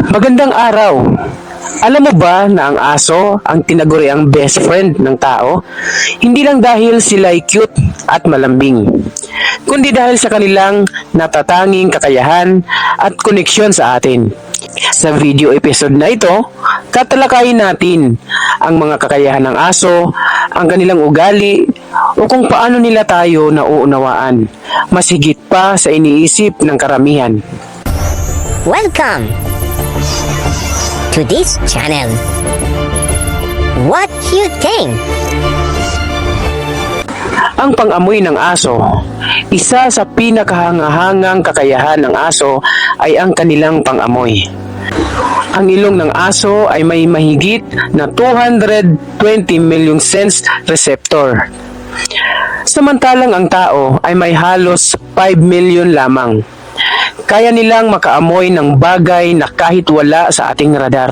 Magandang araw! Alam mo ba na ang aso ang tinaguri ang best friend ng tao? Hindi lang dahil sila ay cute at malambing, kundi dahil sa kanilang natatanging kakayahan at koneksyon sa atin. Sa video episode na ito, tatalakayin natin ang mga kakayahan ng aso, ang kanilang ugali, o kung paano nila tayo nauunawaan, mas higit pa sa iniisip ng karamihan. Welcome to this channel. What you think? Ang pang-amoy ng aso. Isa sa pinakahangahangang kakayahan ng aso ay ang kanilang pang-amoy. Ang ilong ng aso ay may mahigit na 220 million sense receptor. Samantalang ang tao ay may halos 5 million lamang. Kaya nilang makaamoy ng bagay na kahit wala sa ating radar.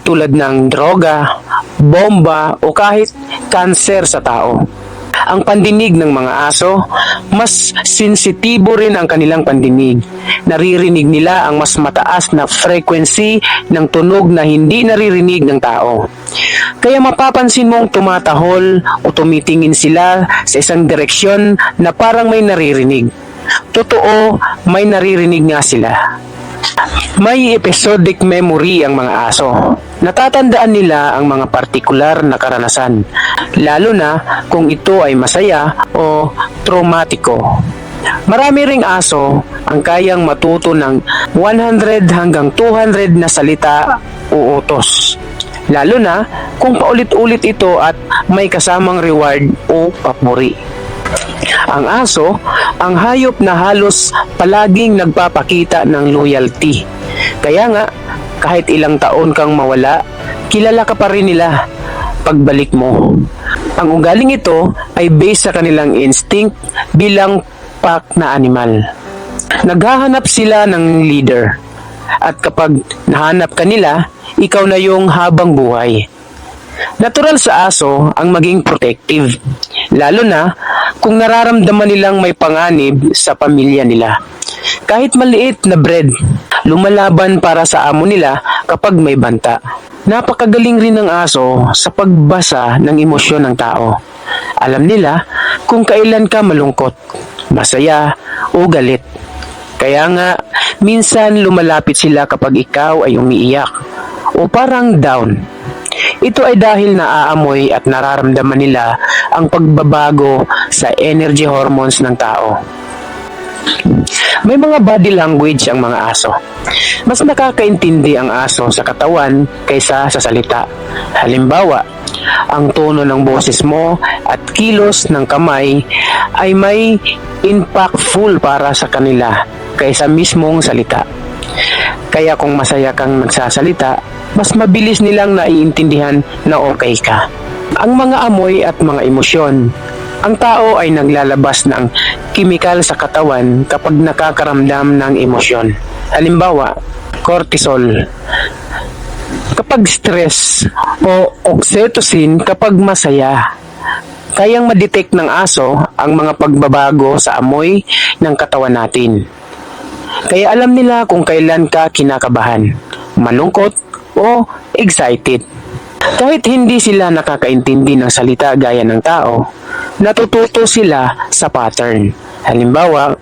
Tulad ng droga, bomba o kahit kanser sa tao. Ang pandinig ng mga aso, mas sensitibo rin ang kanilang pandinig. Naririnig nila ang mas mataas na frequency ng tunog na hindi naririnig ng tao. Kaya mapapansin mong tumatahol o tumitingin sila sa isang direksyon na parang may naririnig. Totoo, may naririnig nga sila. May episodic memory ang mga aso. Natatandaan nila ang mga partikular na karanasan, lalo na kung ito ay masaya o traumatiko. Marami ring aso ang kayang matuto ng 100 hanggang 200 na salita o utos, lalo na kung paulit-ulit ito at may kasamang reward o papuri. Ang aso, ang hayop na halos palaging nagpapakita ng loyalty. Kaya nga, kahit ilang taon kang mawala, kilala ka pa rin nila pagbalik mo. Ang ugaling ito ay based sa kanilang instinct bilang pack na animal. Naghahanap sila ng leader. At kapag nahanap ka nila, ikaw na yung habang buhay. Natural sa aso ang maging protective, lalo na kung nararamdaman nilang may panganib sa pamilya nila. Kahit maliit na bread, lumalaban para sa amo nila kapag may banta. Napakagaling rin ng aso sa pagbasa ng emosyon ng tao. Alam nila kung kailan ka malungkot, masaya o galit. Kaya nga, minsan lumalapit sila kapag ikaw ay umiiyak o parang down. Ito ay dahil naaamoy at nararamdaman nila ang pagbabago sa energy hormones ng tao. May mga body language ang mga aso. Mas nakakaintindi ang aso sa katawan kaysa sa salita. Halimbawa, ang tono ng boses mo at kilos ng kamay ay may impactful para sa kanila kaysa mismong salita. Kaya kung masaya kang nagsasalita, mas mabilis nilang naiintindihan na okay ka. Ang mga amoy at mga emosyon. Ang tao ay naglalabas ng kimikal sa katawan kapag nakakaramdam ng emosyon. Halimbawa, cortisol kapag stress o oxytocin kapag masaya. Kayang ma-detect ng aso ang mga pagbabago sa amoy ng katawan natin. Kaya alam nila kung kailan ka kinakabahan, malungkot o excited. Kahit hindi sila nakakaintindi ng salita gaya ng tao, natututo sila sa pattern. Halimbawa,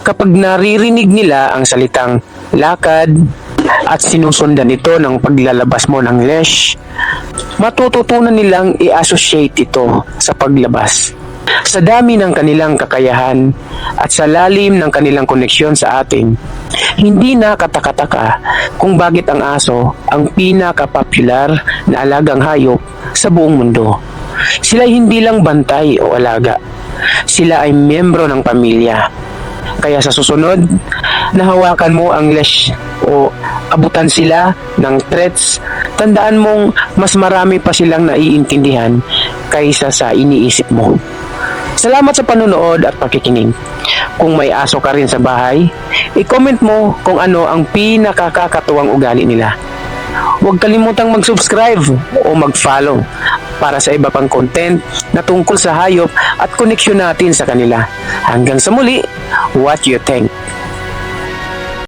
kapag naririnig nila ang salitang lakad at sinusundan ito ng paglalabas mo ng leash, matututunan nilang i-associate ito sa paglabas. Sa dami ng kanilang kakayahan at sa lalim ng kanilang koneksyon sa atin, hindi na katakataka kung bakit ang aso ang pinaka-popular na alagang hayop sa buong mundo. Sila hindi lang bantay o alaga. Sila ay miyembro ng pamilya. Kaya sa susunod, nahawakan mo ang leash o abutan sila ng threats, tandaan mong mas marami pa silang naiintindihan kaysa sa iniisip mo. Salamat sa panonood at pakikinig. Kung may aso ka rin sa bahay, i-comment mo kung ano ang pinakakakatuwang ugali nila. Huwag kalimutang mag-subscribe o mag-follow para sa iba pang content na tungkol sa hayop at koneksyon natin sa kanila. Hanggang sa muli, what you think?